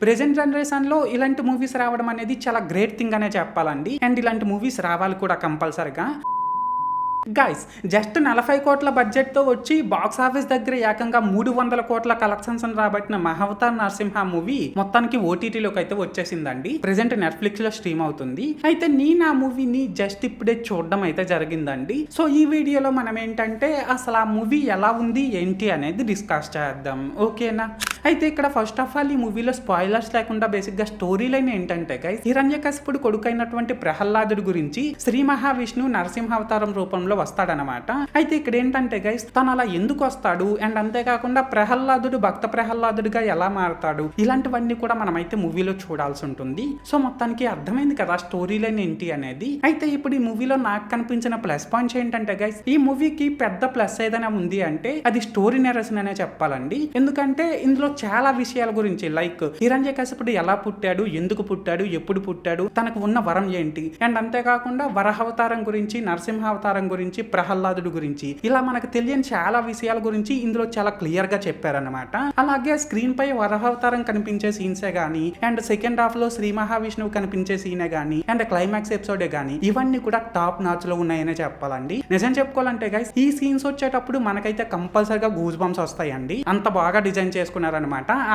Present జనరేషన్‌లో ఇలాంటి movies రావడం అనేది చాలా గ్రేట్ థింగ్ అనే చెప్పాలండి. అండ్ ఇలాంటి మూవీస్ రావాలి కూడా కంపల్సరీగా. గైస్ జస్ట్ 40 కోట్ల బడ్జెట్‌తో వచ్చి బాక్స్ ఆఫీస్ దగ్గర ఏకంగా 300 కోట్ల కలెక్షన్స్‌ని రాబట్టిన 'మహావతార్ నరసింహ' మూవీ మొత్తానికి ఓటీటీలోకి అయితే వచ్చేసిందండి. ప్రెజెంట్ నెట్‌ఫ్లిక్స్‌లో స్ట్రీమ్ అవుతుంది. అయితే నేను ఆ మూవీని జస్ట్ ఇప్పుడే చూడడం అయితే జరిగిందండి. సో ఈ వీడియోలో మనం ఏంటంటే అసలు ఆ మూవీ ఎలా ఉంది ఏంటి అనేది డిస్కస్ చేద్దాం. ఓకేనా? అయితే ఇక్కడ ఫస్ట్ ఆఫ్ ఆల్ ఈ మూవీలో స్పాయిలర్స్ లేకుండా బేసిక్‌గా స్టోరీ లైన్ ఏంటంటే గైస్ హిరణ్యకశిపుడు కొడుకైనటువంటి ప్రహ్లాదుడి గురించి శ్రీ మహావిష్ణువు నరసింహావతారం రూపంలో వస్తాడనమాట. అయితే ఇక్కడ ఏంటంటే గైస్ తను అలా ఎందుకు వస్తాడు అండ్ అంతేకాకుండా ప్రహ్లాదుడు భక్త ప్రహ్లాదుడిగా ఎలా మారతాడు ఇలాంటివన్నీ కూడా మనమైతే మూవీలో చూడాల్సి ఉంటుంది. సో మొత్తానికి అర్థమైంది కదా స్టోరీ లైన్ ఏంటి అనేది. అయితే ఇప్పుడు ఈ మూవీలో నాకు కనిపించిన ప్లస్ పాయింట్స్ ఏంటంటే గైస్ ఈ మూవీకి పెద్ద ప్లస్ ఏదైనా ఉంది అంటే అది స్టోరీ నెరేషన్ అనే చెప్పాలండి. ఎందుకంటే ఇందులో చాలా విషయాల గురించి లైక్ హిరణ్యకశిపుడు ఎలా పుట్టాడు, ఎందుకు పుట్టాడు, ఎప్పుడు పుట్టాడు, తనకు ఉన్న వరం ఏంటి అండ్ అంతేకాకుండా వరహావతారం గురించి, నరసింహావతారం గురించి, ప్రహ్లాదుడు గురించి ఇలా మనకు తెలియని చాలా విషయాల గురించి ఇందులో చాలా క్లియర్ గా చెప్పారనమాట. అలాగే స్క్రీన్ పై వరహావతారం కనిపించే సీన్సే గానీ అండ్ సెకండ్ హాఫ్ లో శ్రీ మహావిష్ణువు కనిపించే సీనే గానీ అండ్ క్లైమాక్స్ ఎపిసోడే గానీ ఇవన్నీ కూడా టాప్ నాచ్ లో ఉన్నాయనే చెప్పాలండి. నిజం చెప్పుకోవాలంటే గైస్ ఈ సీన్స్ వచ్చేటప్పుడు మనకైతే కంపల్సరిగా గూస్ బంప్స్ వస్తాయండి. అంత బాగా డిజైన్ చేసుకున్నారనమాట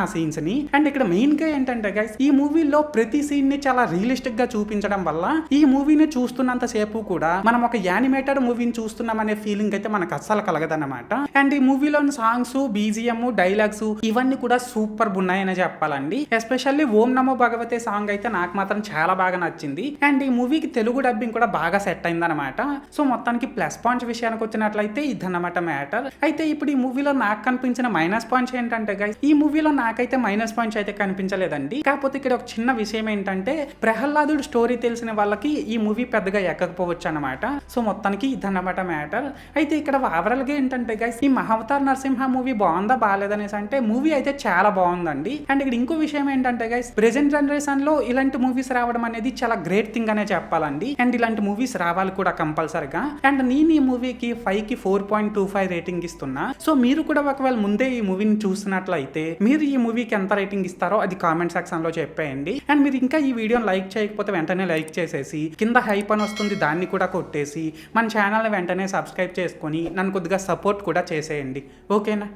ఆ సీన్స్ ని. అండ్ ఇక్కడ మెయిన్ గా ఏంటంటే గైస్ ఈ మూవీలో ప్రతి సీన్ ని చాలా రియలిస్టిక్ గా చూపించడం వల్ల ఈ మూవీని చూస్తున్నంత సేపు కూడా మనం ఒక యానిమేటెడ్ మూవీని చూస్తున్నాం అనే ఫీలింగ్ అయితే మనకు అస్సలు కలగదన్నమాట. అండ్ ఈ మూవీలోని సాంగ్స్, బీజిఎం, డైలాగ్స్ ఇవన్నీ కూడా సూపర్ ఉన్నాయని చెప్పాలండి. ఎస్పెషల్లీ ఓం నమో భగవతే సాంగ్ అయితే నాకు మాత్రం చాలా బాగా నచ్చింది. అండ్ ఈ మూవీకి తెలుగు డబ్బింగ్ కూడా బాగా సెట్ అయిందనమాట. సో మొత్తానికి ప్లస్ పాయింట్స్ విషయానికి వచ్చినట్లయితే ఇదన్నమాట మ్యాటర్. అయితే ఇప్పుడు ఈ మూవీలో నాకు కనిపించిన మైనస్ పాయింట్స్ ఏంటంటే గైస్ ఈ మూవీలో నాకైతే మైనస్ పాయింట్స్ అయితే కనిపించలేదండి. కాకపోతే ఇక్కడ ఒక చిన్న విషయం ఏంటంటే ప్రహ్లాదుడు స్టోరీ తెలిసిన వాళ్ళకి ఈ మూవీ పెద్దగా ఎక్కకపోవచ్చు అనమాట. సో మొత్తానికి ఇదన్నమాట మ్యాటర్. అయితే ఇక్కడ ఓవరాల్ గా ఏంటంటే గైస్ ఈ మహావతార్ నరసింహ మూవీ బాగుందా బాగాలేదనేసి అంటే మూవీ అయితే చాలా బాగుందండి. అండ్ ఇక్కడ ఇంకో విషయం ఏంటంటే గైస్ ప్రెజెంట్ జనరేషన్ లో ఇలాంటి మూవీస్ రావడం అనేది చాలా గ్రేట్ థింగ్ అనే చెప్పాలండి. అండ్ ఇలాంటి మూవీస్ రావాలి కూడా కంపల్సరిగా. అండ్ నేను ఈ మూవీకి 5కి 4.25 రేటింగ్ ఇస్తున్నా. సో మీరు కూడా ఒకవేళ ముందే ఈ మూవీని చూసినట్లయితే మీరు ఈ మూవీకి ఎంత రేటింగ్ ఇస్తారో అది కామెంట్ సెక్షన్ లో చెప్పేయండి. అండ్ మీరు ఇంకా ఈ వీడియోని లైక్ చేయకపోతే వెంటనే లైక్ చేసేసి కింద హైప్ అని వస్తుంది దాన్ని కూడా కొట్టేసి మన ఛానల్ వెంటనే సబ్స్క్రైబ్ చేసుకొని నన్ను కొద్దిగా సపోర్ట్ కూడా చేసేయండి. ఓకేనా?